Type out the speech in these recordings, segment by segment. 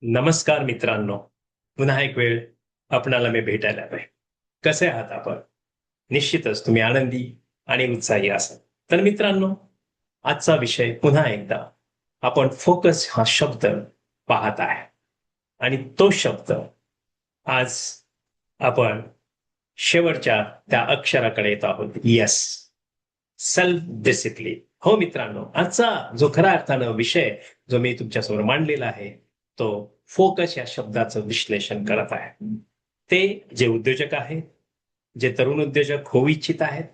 नमस्कार मित्रांनो, पुन्हा एक वेळ आपणाला मी भेटायला आलोय. कसे आहात आपण? निश्चितच तुम्ही आनंदी आणि उत्साही असाल. तर मित्रांनो, आजचा विषय पुन्हा एकदा आपण फोकस हा शब्द पाहत आहे आणि तो शब्द आज आपण शेवटच्या त्या अक्षराकडे येत आहोत. Yes, self discipline. हो मित्रांनो, आजचा जो खऱ्या अर्थानं विषय जो मी तुमच्यासमोर मांडलेला आहे तो फोकस या शब्दाचं विश्लेषण करत आहे. ते जे उद्योजक आहेत, जे तरुण उद्योजक होऊ इच्छित आहेत,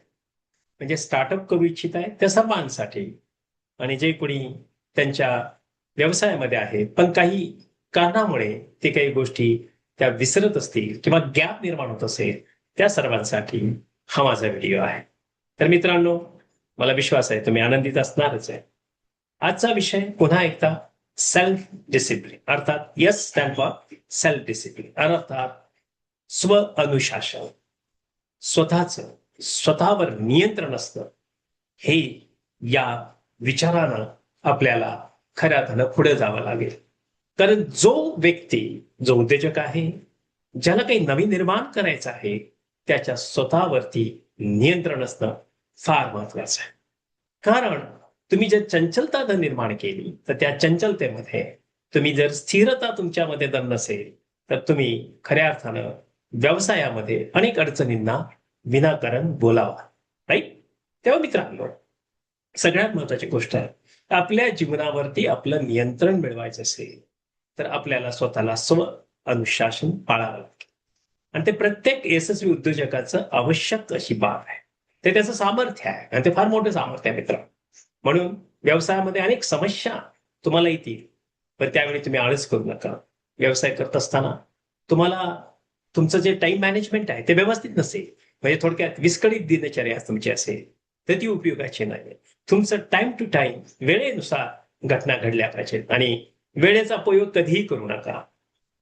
म्हणजे स्टार्टअप करू इच्छित आहेत त्या सर्वांसाठी, आणि जे कोणी त्यांच्या व्यवसायामध्ये आहेत पण काही कारणामुळे ते काही गोष्टी त्या विसरत असतील किंवा गॅप निर्माण होत असेल त्या सर्वांसाठी हा माझा व्हिडिओ आहे. तर मित्रांनो, मला विश्वास आहे तुम्ही आनंदित असणारच आहे. आजचा विषय पुन्हा एकदा सेल्फ डिसिप्लिन, अर्थात yes stand for self discipline, अर्थात स्व अनुशासन. स्वतःच स्वतःवर नियंत्रण असतं, हे या विचारानं आपल्याला खऱ्या अर्थानं पुढे जावं लागेल. कारण जो व्यक्ती, जो उद्योजक आहे, ज्याला काही नवीन निर्माण करायचं आहे, त्याच्या स्वतःवरती नियंत्रण असणं फार महत्वाचं आहे. कारण तुम्ही जर चंचलता जर निर्माण केली तर त्या चंचलतेमध्ये तुम्ही जर स्थिरता तुमच्यामध्ये जर नसेल तर तुम्ही खऱ्या अर्थानं व्यवसायामध्ये अनेक अडचणींना विनाकारण बोलावा. राईट? तेव्हा मित्रांनो, सगळ्यात महत्वाची गोष्ट आहे, आपल्या जीवनावरती आपलं नियंत्रण मिळवायचं असेल तर आपल्याला स्वतःला स्व अनुशासन पाळावं लागेल. आणि ते प्रत्येक यशस्वी उद्योजकाचं आवश्यक अशी बाब आहे. ते त्याचं सामर्थ्य आहे आणि ते फार मोठं सामर्थ्य आहे मित्र. म्हणून व्यवसायामध्ये अनेक समस्या तुम्हाला येतील, पण त्यावेळी तुम्ही आळस करू नका. व्यवसाय करत असताना तुम्हाला तुमचं जे टाइम मॅनेजमेंट आहे ते व्यवस्थित नसेल, म्हणजे थोडक्यात विस्कळीत दिनचर्या तुमची असेल तर ती उपयोगाची नाही. तुमचं टाइम टू टाइम वेळेनुसार घटना घडल्या पाहिजेत आणि वेळेचा उपयोग कधीही करू नका.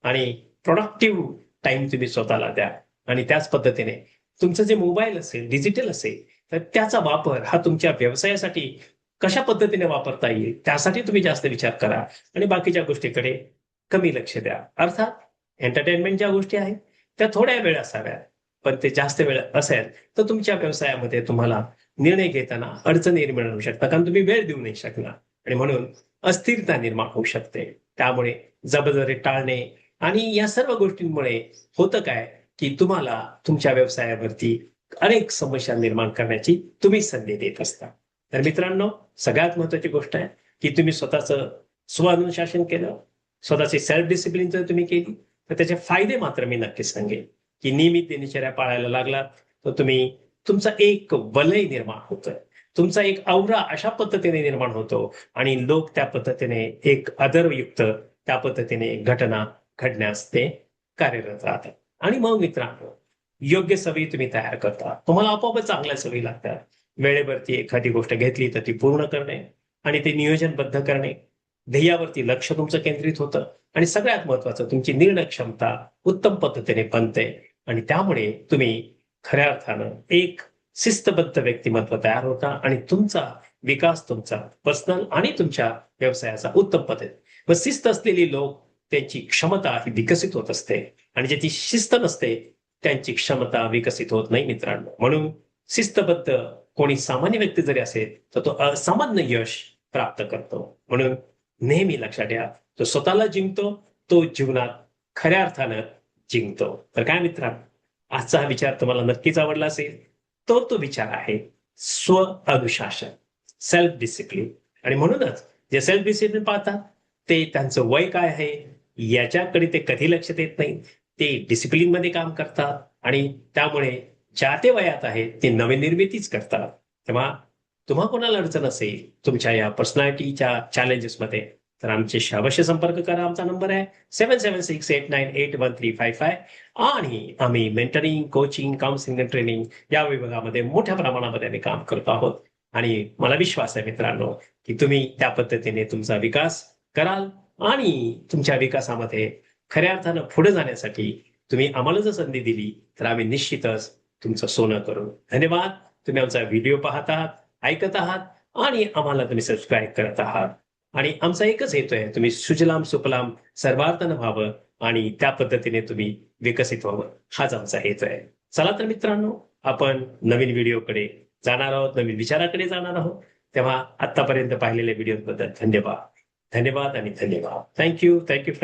आणि प्रोडक्टिव्ह टाइम तुम्ही स्वतःला द्या. आणि त्याच पद्धतीने तुमचं जे मोबाईल असेल, डिजिटल असेल, तर त्याचा वापर हा तुमच्या व्यवसायासाठी कशा पद्धतीने वापरता येईल त्यासाठी तुम्ही जास्त विचार करा आणि बाकीच्या गोष्टीकडे कमी लक्ष द्या. अर्थात एंटरटेनमेंट ज्या गोष्टी आहेत त्या थोड्या वेळ असाव्यात, पण ते जास्त वेळ असेल तर तुमच्या व्यवसायामध्ये तुम्हाला निर्णय घेताना अडचणी निर्माण होऊ शकतात, कारण तुम्ही वेळ देऊ नाही शकणार आणि म्हणून अस्थिरता निर्माण होऊ शकते. त्यामुळे जबाबदारी टाळणे आणि या सर्व गोष्टींमुळे होतं काय, की तुम्हाला तुमच्या व्यवसायावरती अनेक समस्या निर्माण करण्याची तुम्ही संधी देत असता. तर मित्रांनो, सगळ्यात महत्वाची गोष्ट आहे की तुम्ही स्वतःचं स्वअनुशासन केलं, स्वतःची सेल्फ डिसिप्लिन जर तुम्ही केली तर त्याचे फायदे मात्र मी नक्कीच सांगेन. की नियमित दिनचर्या पाळायला लागलात तर तुम्ही तुमचा एक वलय निर्माण होतोय, तुमचा एक औरा अशा पद्धतीने निर्माण होतो आणि लोक त्या पद्धतीने एक आदरयुक्त त्या पद्धतीने घटना घडण्यास ते कार्यरत राहतात. आणि मग मित्रांनो, योग्य सवयी तुम्ही तयार करता, तुम्हाला आपोआपच चांगल्या सवयी लागतात. वेळेवरती एखादी गोष्ट घेतली तर ती पूर्ण करणे आणि ते नियोजनबद्ध करणे, ध्येयावरती लक्ष तुमचं केंद्रित होतं आणि सगळ्यात महत्वाचं तुमची निर्णय क्षमता उत्तम पद्धतीने बनते आणि त्यामुळे तुम्ही खऱ्या अर्थानं एक शिस्तबद्ध व्यक्तिमत्व तयार होता आणि तुमचा विकास तुमचा पर्सनल आणि तुमच्या व्यवसायाचा उत्तम पद्धत. व शिस्त असलेली लोक त्यांची क्षमता ही विकसित होत असते आणि ज्याची शिस्त नसते त्यांची क्षमता विकसित होत नाही मित्रांनो. म्हणून शिस्तबद्ध कोणी सामान्य व्यक्ती जरी असेल तर तो असामान्य यश प्राप्त करतो. म्हणून नेहमी लक्षात ठेवा, तो स्वतःला जिंकतो तो जीवनात खऱ्या अर्थानं जिंकतो. तर काय मित्रांनो, आजचा हा विचार तुम्हाला नक्कीच आवडला असेल. तो विचार आहे स्व अनुशासन, सेल्फ डिसिप्लिन. आणि म्हणूनच जे सेल्फ डिसिप्लिन पाहतात ते त्यांचं वय काय आहे याच्याकडे ते कधी लक्ष देत नाही. ते डिसिप्लिन मध्ये काम करतात आणि त्यामुळे ज्या ते वयात आहे ते नवीन निर्मितीच करतात. तेव्हा तुम्हा कोणाला अडचण असेल तुमच्या या पर्सनॅलिटीच्या चॅलेंजेसमध्ये तर आमच्याशी अवश्य संपर्क करा. आमचा नंबर आहे 7768981355 आणि आम्ही मेंटरिंग, कोचिंग, काउन्सिलिंग आणि ट्रेनिंग या विभागामध्ये मोठ्या प्रमाणामध्ये आम्ही काम करतो आहोत. आणि मला विश्वास आहे मित्रांनो की तुम्ही त्या पद्धतीने तुमचा विकास कराल आणि तुमच्या विकासामध्ये खऱ्या अर्थानं पुढे जाण्यासाठी तुम्ही आम्हाला जर संधी दिली तर आम्ही निश्चितच तुमचं सोनं करू. धन्यवाद. तुम्ही आमचा व्हिडिओ पाहत आहात, ऐकत आहात आणि आम्हाला तुम्ही सबस्क्राईब करत आहात. आणि आमचा एकच हेतू आहे, तुम्ही सुजलाम सुफलाम सर्वार्थन व्हावं आणि त्या पद्धतीने तुम्ही विकसित व्हावं, हाच आमचा हेतू आहे. चला तर मित्रांनो, आपण नवीन व्हिडिओकडे जाणार आहोत, नवीन विचाराकडे जाणार आहोत. तेव्हा आतापर्यंत पाहिलेल्या व्हिडिओबद्दल धन्यवाद. धन्यवाद आणि धन्यवाद. थँक्यू. थँक्यू.